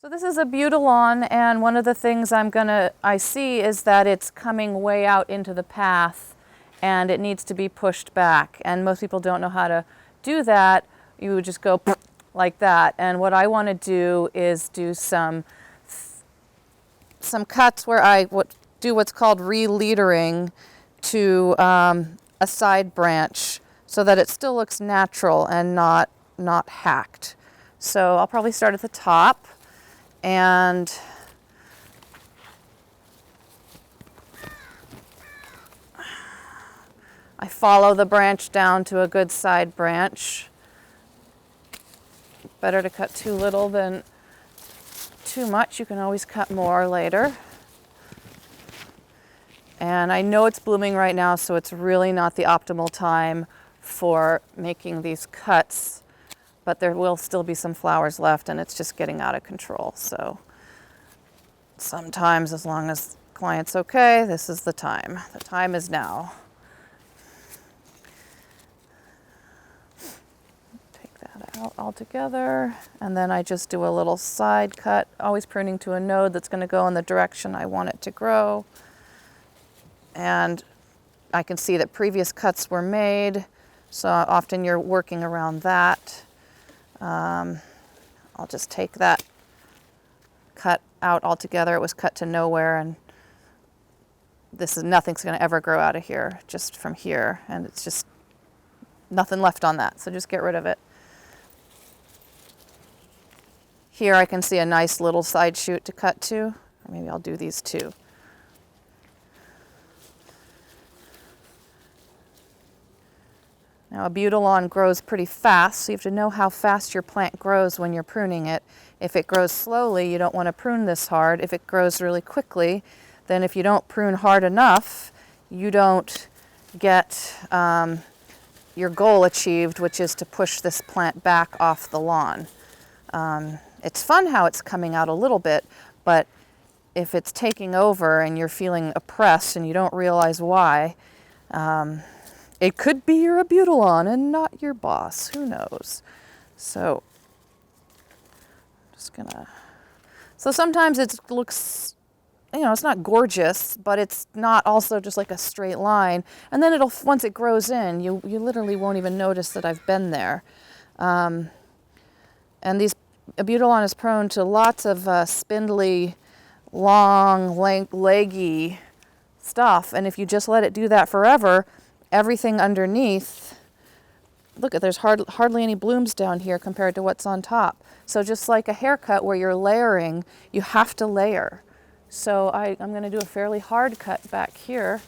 So this is Abutilon, and one of the things I see is that it's coming way out into the path and it needs to be pushed back. And most people don't know how to do that. You would just go like that. And what I want to do is do some cuts where I do what's called re-leadering to a side branch so that it still looks natural and not hacked. So I'll probably start at the top. And I follow the branch down to a good side branch. Better to cut too little than too much. You can always cut more later. And I know it's blooming right now, so it's really not the optimal time for making these cuts. But there will still be some flowers left, and it's just getting out of control. So sometimes, as long as the client's okay, this is the time. The time is now. Take that out altogether, and then I just do a little side cut, always pruning to a node that's going to go in the direction I want it to grow. And I can see that previous cuts were made, so often you're working around that. I'll just take that cut out altogether. It was cut to nowhere, and nothing's going to ever grow out of here, just from here, and it's just nothing left on that, so just get rid of it. Here I can see a nice little side shoot to cut to, or maybe I'll do these two. Now, Abutilon grows pretty fast, so you have to know how fast your plant grows when you're pruning it. If it grows slowly, you don't want to prune this hard. If it grows really quickly, then if you don't prune hard enough, you don't get your goal achieved, which is to push this plant back off the lawn. It's fun how it's coming out a little bit, but if it's taking over and you're feeling oppressed and you don't realize why, it could be your Abutilon and not your boss. Who knows? So, just gonna. So sometimes it looks, it's not gorgeous, but it's not also just like a straight line. And then once it grows in, you literally won't even notice that I've been there. And these Abutilon is prone to lots of spindly, long, leggy stuff. And if you just let it do that forever, everything underneath, look, there's hardly any blooms down here compared to what's on top. So just like a haircut where you're layering, you have to layer. So I'm going to do a fairly hard cut back here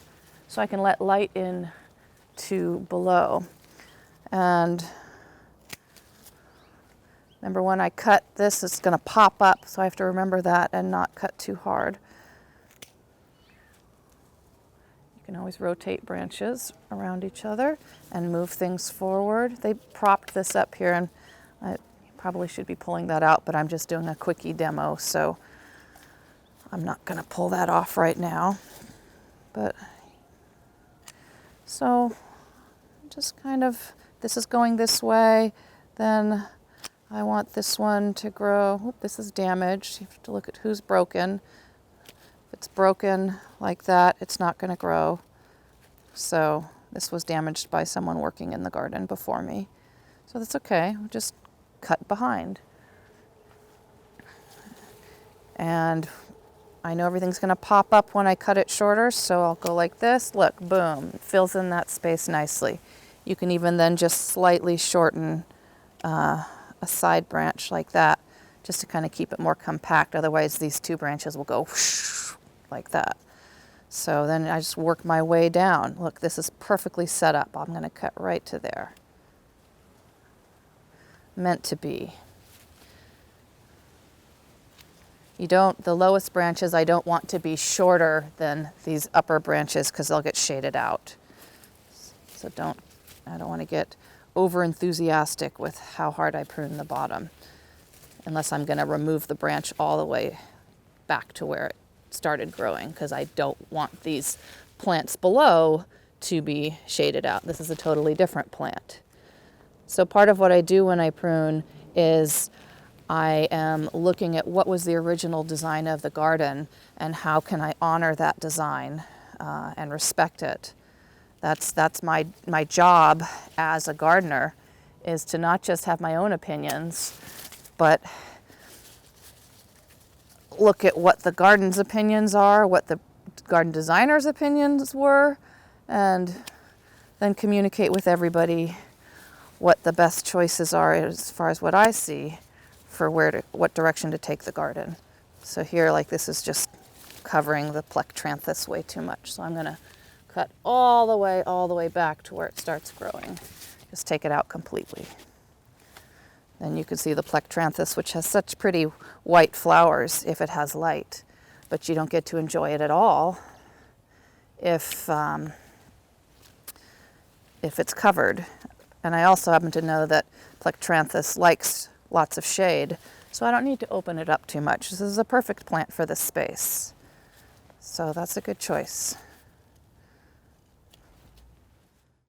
so I can let light in to below. And remember, when I cut this, it's going to pop up, so I have to remember that and not cut too hard. You can always rotate branches around each other and move things forward. They propped this up here, and I probably should be pulling that out, but I'm just doing a quickie demo, so I'm not going to pull that off right now. But so just kind of, this is going this way, then I want this one to grow. Oop, this is damaged. You have to look at who's broken. If it's broken like that, it's not going to grow. So this was damaged by someone working in the garden before me. So that's okay. We'll just cut behind. And I know everything's going to pop up when I cut it shorter, so I'll go like this. Look, boom, it fills in that space nicely. You can even then just slightly shorten a side branch like that, just to kind of keep it more compact. Otherwise, these two branches will go whoosh, like that. So then I just work my way down. Look, this is perfectly set up. I'm going to cut right to there. Meant to be. The lowest branches I don't want to be shorter than these upper branches because they'll get shaded out. So I don't want to get over enthusiastic with how hard I prune the bottom, unless I'm going to remove the branch all the way back to where it started growing, because I don't want these plants below to be shaded out. This is a totally different plant. So part of what I do when I prune is I am looking at what was the original design of the garden and how can I honor that design and respect it. That's my job as a gardener, is to not just have my own opinions, but look at what the garden's opinions are, what the garden designer's opinions were, and then communicate with everybody what the best choices are as far as what I see for what direction to take the garden. So here, like, this is just covering the plectranthus way too much. So I'm going to cut all the way back to where it starts growing. Just take it out completely. Then you can see the plectranthus, which has such pretty white flowers if it has light, but you don't get to enjoy it at all if it's covered. And I also happen to know that plectranthus likes lots of shade, so I don't need to open it up too much. This is a perfect plant for this space. So that's a good choice.